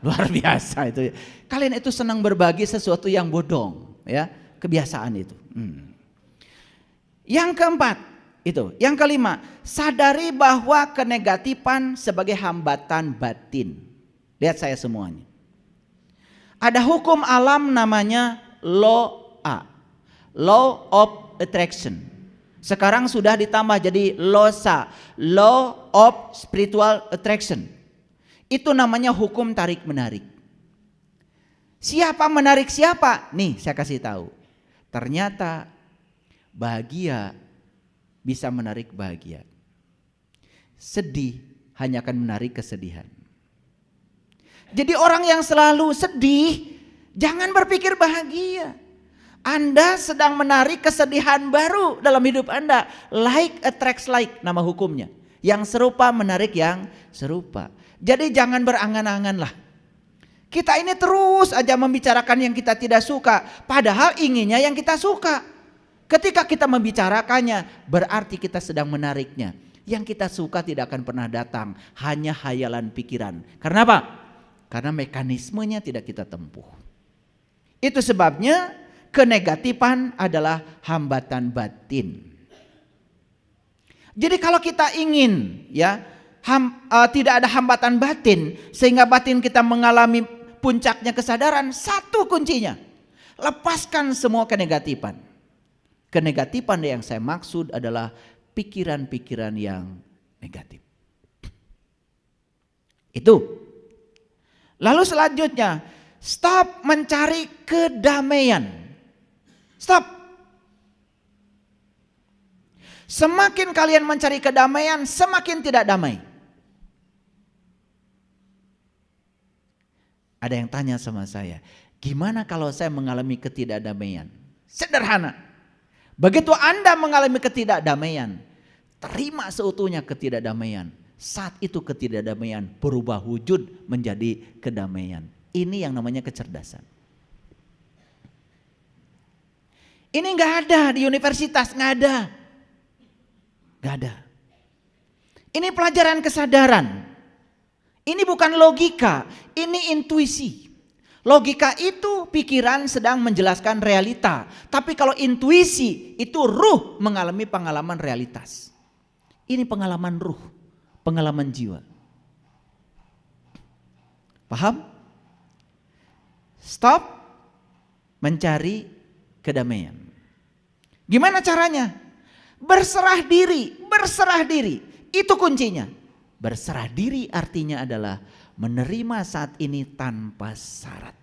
Luar biasa itu. Kalian itu senang berbagi sesuatu yang bodong, ya, kebiasaan itu. Yang keempat, yang kelima, sadari bahwa kenegatifan sebagai hambatan batin. Lihat saya semuanya. Ada hukum alam namanya law of attraction. Sekarang sudah ditambah jadi LOSA, law of spiritual attraction. Itu namanya hukum tarik menarik. Siapa menarik siapa? Nih saya kasih tahu. Ternyata bahagia bisa menarik bahagia. Sedih hanya akan menarik kesedihan. Jadi orang yang selalu sedih, jangan berpikir bahagia. Anda sedang menarik kesedihan baru dalam hidup Anda. Like attracts like, nama hukumnya. Yang serupa menarik yang serupa. Jadi jangan berangan-angan lah. Kita ini terus aja membicarakan yang kita tidak suka, padahal inginnya yang kita suka. Ketika kita membicarakannya, berarti kita sedang menariknya. Yang kita suka tidak akan pernah datang, hanya hayalan pikiran. Karena apa? Karena mekanismenya tidak kita tempuh. Itu sebabnya kenegatifan adalah hambatan batin. Jadi kalau kita ingin tidak ada hambatan batin sehingga batin kita mengalami puncaknya kesadaran, satu kuncinya, lepaskan semua kenegatifan. Kenegatifan yang saya maksud adalah pikiran-pikiran yang negatif. Itu. Lalu selanjutnya, stop mencari kedamaian. Stop. Semakin kalian mencari kedamaian, semakin tidak damai. Ada yang tanya sama saya, gimana kalau saya mengalami ketidakdamaian? Sederhana. Begitu Anda mengalami ketidakdamaian, terima seutuhnya ketidakdamaian. Saat itu ketidakdamaian berubah wujud menjadi kedamaian. Ini yang namanya kecerdasan. Ini nggak ada di universitas, nggak ada. Nggak ada. Ini pelajaran kesadaran. Ini bukan logika, ini intuisi. Logika itu pikiran sedang menjelaskan realita. Tapi kalau intuisi itu ruh mengalami pengalaman realitas. Ini pengalaman ruh, pengalaman jiwa. Paham? Stop mencari kedamaian. Gimana caranya? Berserah diri, berserah diri. Itu kuncinya. Berserah diri artinya adalah menerima saat ini tanpa syarat.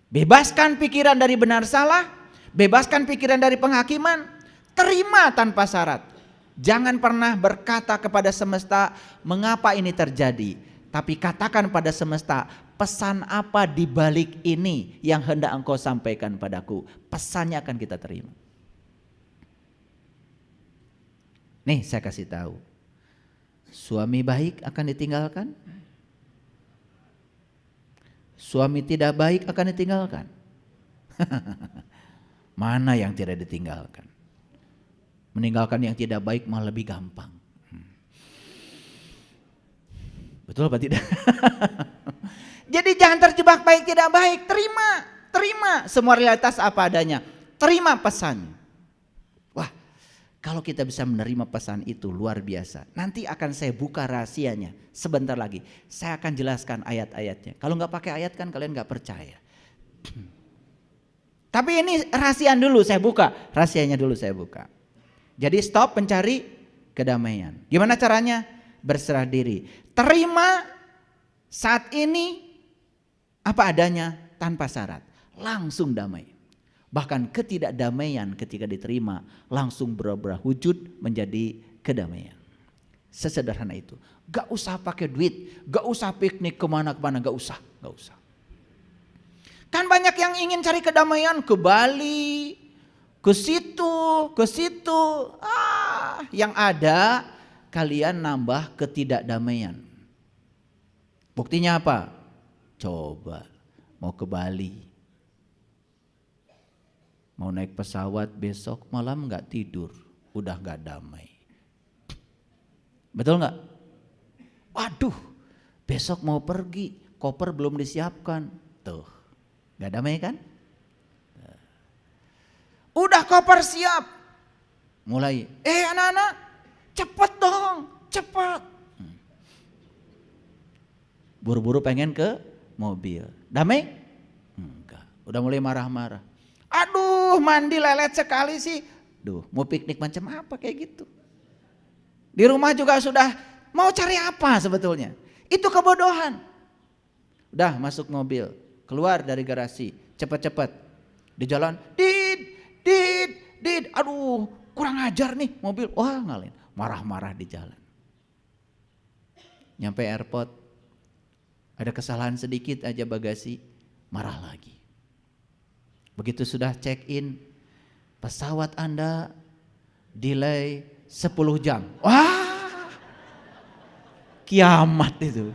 Bebaskan pikiran dari benar salah, bebaskan pikiran dari penghakiman, terima tanpa syarat. Jangan pernah berkata kepada semesta, mengapa ini terjadi? Tapi katakan pada semesta, pesan apa di balik ini yang hendak engkau sampaikan padaku? Pesannya akan kita terima. Nih saya kasih tahu. Suami baik akan ditinggalkan. Suami tidak baik akan ditinggalkan. Mana yang tidak ditinggalkan? Meninggalkan yang tidak baik malah lebih gampang. Betul apa tidak? Jadi jangan terjebak baik tidak baik. Terima semua realitas apa adanya. Terima pesannya. Wah, kalau kita bisa menerima pesan itu luar biasa. Nanti akan saya buka rahasianya sebentar lagi. Saya akan jelaskan ayat-ayatnya. Kalau nggak pakai ayat kan kalian nggak percaya. Tapi ini rahasia dulu saya buka. Rahasianya dulu saya buka. Jadi stop mencari kedamaian. Gimana caranya? Berserah diri. Terima saat ini apa adanya tanpa syarat. Langsung damai. Bahkan ketidakdamaian ketika diterima langsung berubah wujud menjadi kedamaian. Sesederhana itu. Gak usah pakai duit, gak usah piknik kemana-kemana, gak usah. Kan banyak yang ingin cari kedamaian ke Bali, ke situ. Yang ada kalian nambah ketidakdamaian. Buktinya apa? Coba mau ke Bali, mau naik pesawat besok malam gak tidur, udah gak damai. Betul gak? Waduh, besok mau pergi, koper belum disiapkan. Tuh, gak damai kan? Udah koper siap, mulai, anak-anak, cepet dong, cepet. Buru-buru pengen ke mobil. Damai? Enggak, udah mulai marah-marah. Aduh, mandi lelet sekali sih. Duh, mau piknik macam apa kayak gitu? Di rumah juga sudah mau cari apa sebetulnya? Itu kebodohan. Udah masuk mobil, keluar dari garasi, cepet-cepet. Di jalan, dit, aduh kurang ajar nih mobil. Wah ngalin, marah-marah di jalan. Nyampe airport, ada kesalahan sedikit aja bagasi, marah lagi. Begitu sudah check in, pesawat Anda delay 10 jam. Wah, kiamat itu.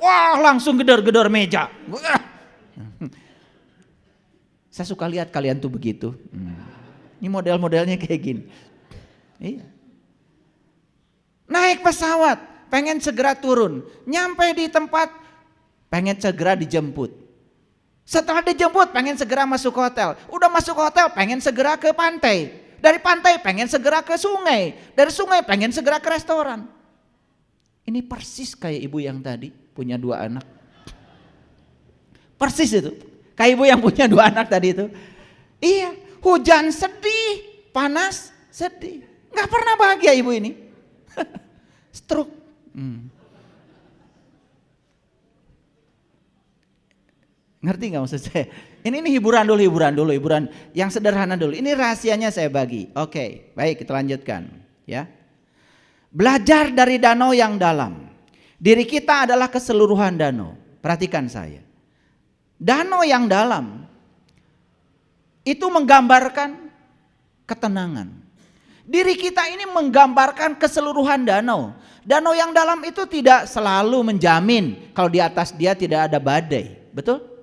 Wah, langsung gedor-gedor meja. Saya suka lihat kalian tuh begitu. Ini model-modelnya kayak gini. Iya. Naik pesawat, pengen segera turun. Nyampe di tempat, pengen segera dijemput. Setelah dijemput, pengen segera masuk hotel. Udah masuk hotel, pengen segera ke pantai. Dari pantai pengen segera ke sungai. Dari sungai pengen segera ke restoran. Ini persis kayak ibu yang tadi punya 2 anak. Persis itu. Kayak ibu yang punya 2 anak tadi itu. Iya, hujan sedih, panas sedih. Gak pernah bahagia ibu ini. Stroke. Ngerti gak maksud saya? Ini hiburan dulu, hiburan yang sederhana dulu. Ini rahasianya saya bagi. Oke, baik kita lanjutkan. Ya, belajar dari danau yang dalam. Diri kita adalah keseluruhan danau. Perhatikan saya. Danau yang dalam itu menggambarkan ketenangan. Diri kita ini menggambarkan keseluruhan danau. Danau yang dalam itu tidak selalu menjamin kalau di atas dia tidak ada badai. Betul?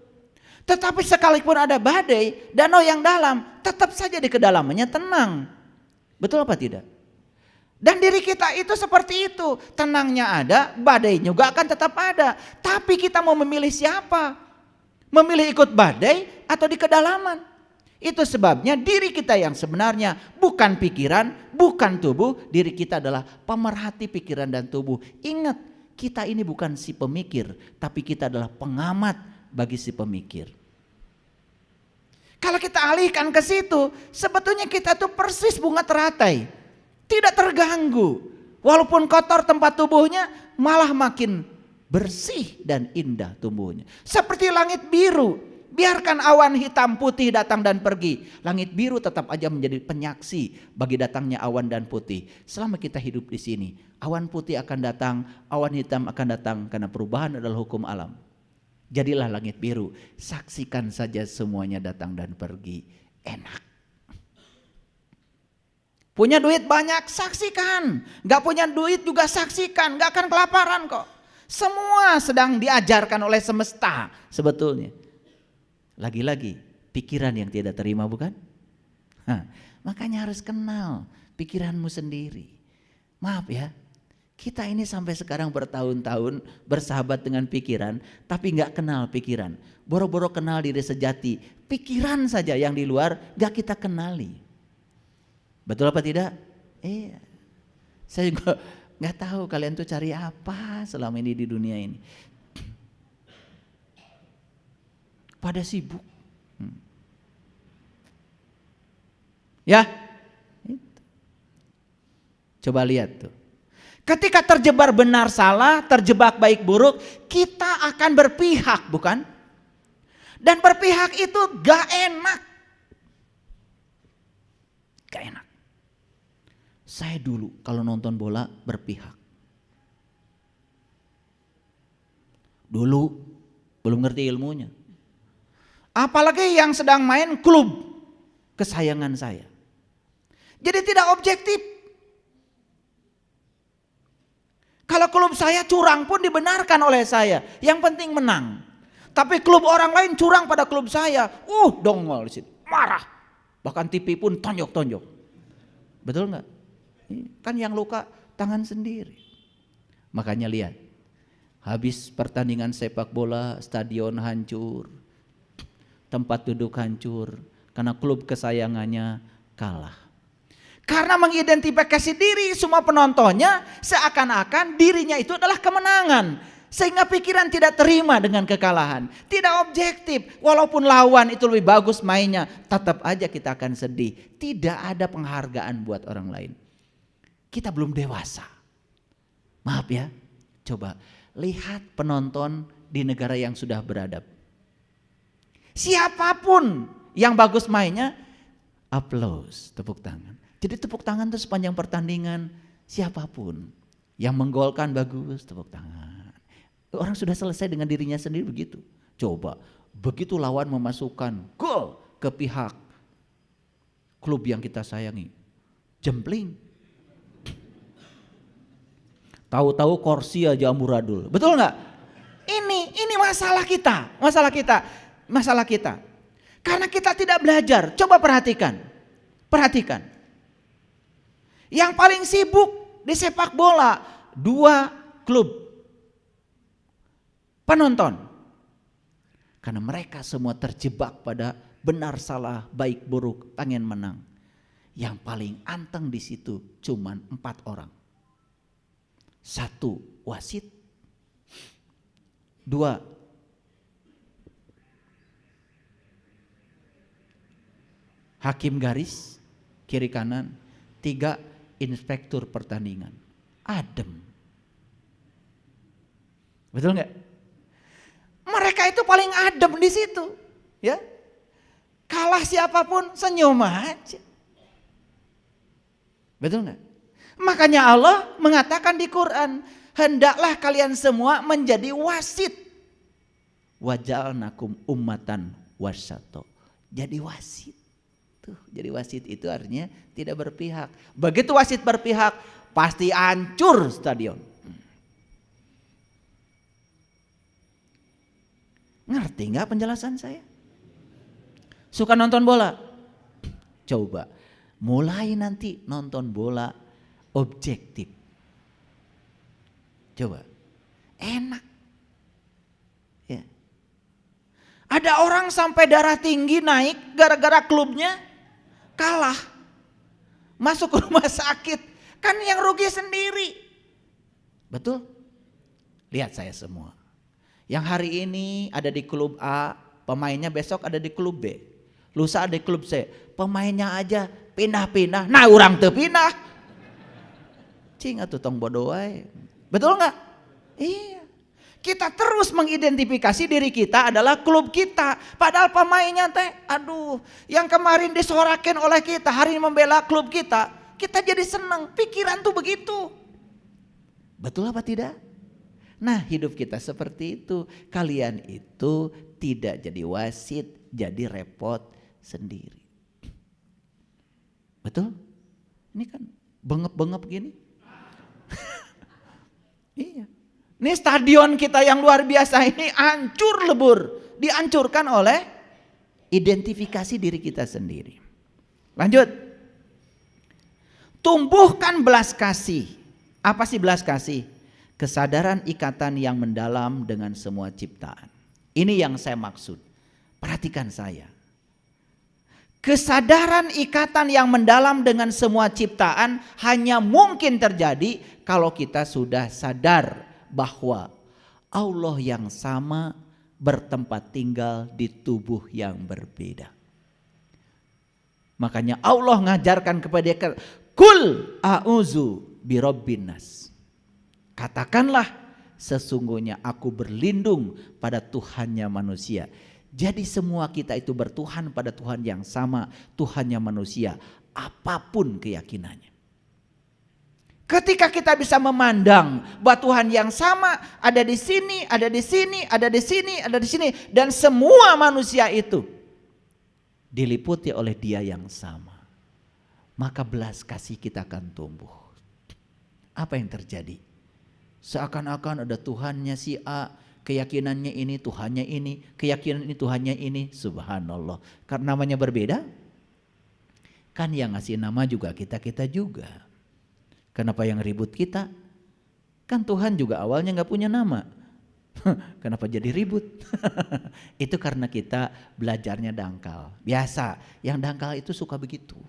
Tetapi sekalipun ada badai, danau yang dalam tetap saja di kedalamannya tenang. Betul apa tidak? Dan diri kita itu seperti itu. Tenangnya ada, badai juga akan tetap ada. Tapi kita mau memilih siapa? Memilih ikut badai atau di kedalaman? Itu sebabnya diri kita yang sebenarnya bukan pikiran, bukan tubuh. Diri kita adalah pemerhati pikiran dan tubuh. Ingat, kita ini bukan si pemikir, tapi kita adalah pengamat bagi si pemikir. Kalau kita alihkan ke situ, sebetulnya kita tuh persis bunga teratai, tidak terganggu. Walaupun kotor tempat tubuhnya, malah makin bersih dan indah tumbuhnya. Seperti langit biru, biarkan awan hitam putih datang dan pergi. Langit biru tetap aja menjadi penyaksi bagi datangnya awan dan putih. Selama kita hidup di sini, awan putih akan datang, awan hitam akan datang karena perubahan adalah hukum alam. Jadilah langit biru, saksikan saja semuanya datang dan pergi, enak. Punya duit banyak, saksikan. Gak punya duit juga saksikan, gak akan kelaparan kok. Semua sedang diajarkan oleh semesta sebetulnya. Lagi-lagi pikiran yang tidak terima bukan? Makanya harus kenal pikiranmu sendiri. Maaf ya. Kita ini sampai sekarang bertahun-tahun bersahabat dengan pikiran, tapi gak kenal pikiran. Boro-boro kenal diri sejati, pikiran saja yang di luar gak kita kenali. Betul apa tidak? Iya. Saya juga gak tahu kalian tuh cari apa selama ini di dunia ini. Pada sibuk. Ya, coba lihat tuh. Ketika terjebak benar salah, terjebak baik buruk, kita akan berpihak, bukan? Dan berpihak itu gak enak. Gak enak. Saya dulu kalau nonton bola berpihak. Dulu belum ngerti ilmunya. Apalagi yang sedang main klub kesayangan saya. Jadi tidak objektif. Kalau klub saya curang pun dibenarkan oleh saya. Yang penting menang. Tapi klub orang lain curang pada klub saya. Dongol di situ. Marah. Bahkan TV pun tonjok-tonjok. Betul nggak? Kan yang luka tangan sendiri. Makanya lihat. Habis pertandingan sepak bola, stadion hancur. Tempat duduk hancur. Karena klub kesayangannya kalah. Karena mengidentifikasi diri semua penontonnya seakan-akan dirinya itu adalah kemenangan. Sehingga pikiran tidak terima dengan kekalahan. Tidak objektif. Walaupun lawan itu lebih bagus mainnya, tetap aja kita akan sedih. Tidak ada penghargaan buat orang lain. Kita belum dewasa. Maaf ya. Coba lihat penonton di negara yang sudah beradab. Siapapun yang bagus mainnya, aplaus, tepuk tangan. Jadi tepuk tangan itu sepanjang pertandingan, siapapun yang menggolkan bagus, tepuk tangan. Orang sudah selesai dengan dirinya sendiri begitu. Coba, begitu lawan memasukkan gol ke pihak klub yang kita sayangi, jempling. Tahu-tahu kursi aja amburadul, betul nggak? Ini masalah kita, masalah kita. Karena kita tidak belajar. Coba perhatikan. Yang paling sibuk di sepak bola 2 klub penonton. Karena mereka semua terjebak pada benar salah, baik buruk, pengen menang. Yang paling anteng di situ cuman 4 orang. 1 wasit, 2 hakim garis kiri kanan, 3 inspektur pertandingan. Adem. Betul nggak? Mereka itu paling adem di situ, ya. Kalah siapapun senyum aja. Betul nggak? Makanya Allah mengatakan di Quran, hendaklah kalian semua menjadi wasit. Waja'alnakum ummatan wasato. Jadi wasit. Tuh, jadi wasit itu artinya tidak berpihak. Begitu wasit berpihak, pasti hancur stadion. Ngerti nggak penjelasan saya? Suka nonton bola? Coba mulai nanti nonton bola objektif. Coba, enak. Ya. Ada orang sampai darah tinggi naik gara-gara klubnya kalah. Masuk ke rumah sakit, kan yang rugi sendiri. Betul? Lihat saya semua. Yang hari ini ada di klub A, pemainnya besok ada di klub B. Lusa ada di klub C, pemainnya aja pindah-pindah. Nah, orang teu pindah. Cing atuh tong bodoh wae. Betul enggak? Iya. Kita terus mengidentifikasi diri kita adalah klub kita. Padahal pemainnya yang kemarin disorakin oleh kita, hari ini membela klub kita jadi senang. Pikiran tuh begitu. Betul apa tidak? Nah, hidup kita seperti itu. Kalian itu tidak jadi wasit, jadi repot sendiri. Betul? Ini kan bengep-bengep gini. Iya. Ini stadion kita yang luar biasa ini hancur lebur. Dihancurkan oleh identifikasi diri kita sendiri. Lanjut. Tumbuhkan belas kasih. Apa sih belas kasih? Kesadaran ikatan yang mendalam dengan semua ciptaan. Ini yang saya maksud. Perhatikan saya. Kesadaran ikatan yang mendalam dengan semua ciptaan hanya mungkin terjadi kalau kita sudah sadar bahwa Allah yang sama bertempat tinggal di tubuh yang berbeda. Makanya Allah ngajarkan kepada dia, kul a'udzu birabbin nas. Katakanlah sesungguhnya aku berlindung pada Tuhannya manusia. Jadi semua kita itu bertuhan pada Tuhan yang sama, Tuhannya manusia, apapun keyakinannya. Ketika kita bisa memandang bahwa Tuhan yang sama ada di sini, ada di sini, ada di sini, ada di sini, dan semua manusia itu diliputi oleh Dia yang sama, maka belas kasih kita akan tumbuh. Apa yang terjadi? Seakan-akan ada Tuhannya si A, keyakinannya ini, Tuhannya ini, keyakinan ini, Tuhannya ini. Subhanallah. Karena namanya berbeda, kan yang ngasih nama juga kita juga. Kenapa yang ribut kita? Kan Tuhan juga awalnya gak punya nama. Kenapa jadi ribut? Itu karena kita belajarnya dangkal. Biasa, yang dangkal itu suka begitu.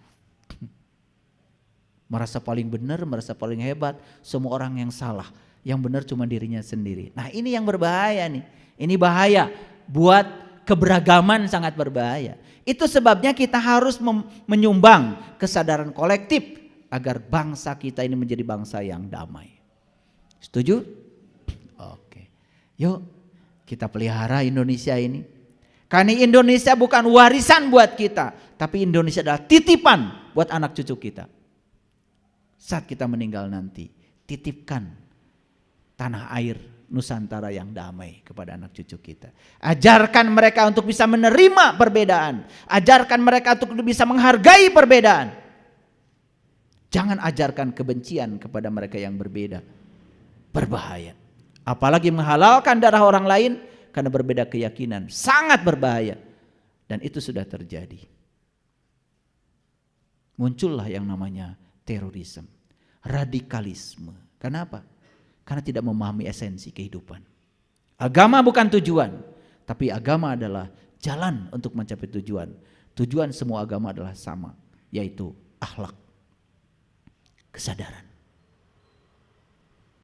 Merasa paling benar, merasa paling hebat, semua orang yang salah. Yang benar cuma dirinya sendiri. Nah ini yang berbahaya nih. Ini bahaya, buat keberagaman sangat berbahaya. Itu sebabnya kita harus menyumbang kesadaran kolektif agar bangsa kita ini menjadi bangsa yang damai. Setuju? Oke. Yuk kita pelihara Indonesia ini. Karena Indonesia bukan warisan buat kita, tapi Indonesia adalah titipan buat anak cucu kita. Saat kita meninggal nanti, titipkan tanah air Nusantara yang damai kepada anak cucu kita. Ajarkan mereka untuk bisa menerima perbedaan. Ajarkan mereka untuk bisa menghargai perbedaan. Jangan ajarkan kebencian kepada mereka yang berbeda. Berbahaya. Apalagi menghalalkan darah orang lain karena berbeda keyakinan. Sangat berbahaya. Dan itu sudah terjadi. Muncullah yang namanya terorisme, radikalisme. Kenapa? Karena tidak memahami esensi kehidupan. Agama bukan tujuan, tapi agama adalah jalan untuk mencapai tujuan. Tujuan semua agama adalah sama, yaitu akhlak, kesadaran.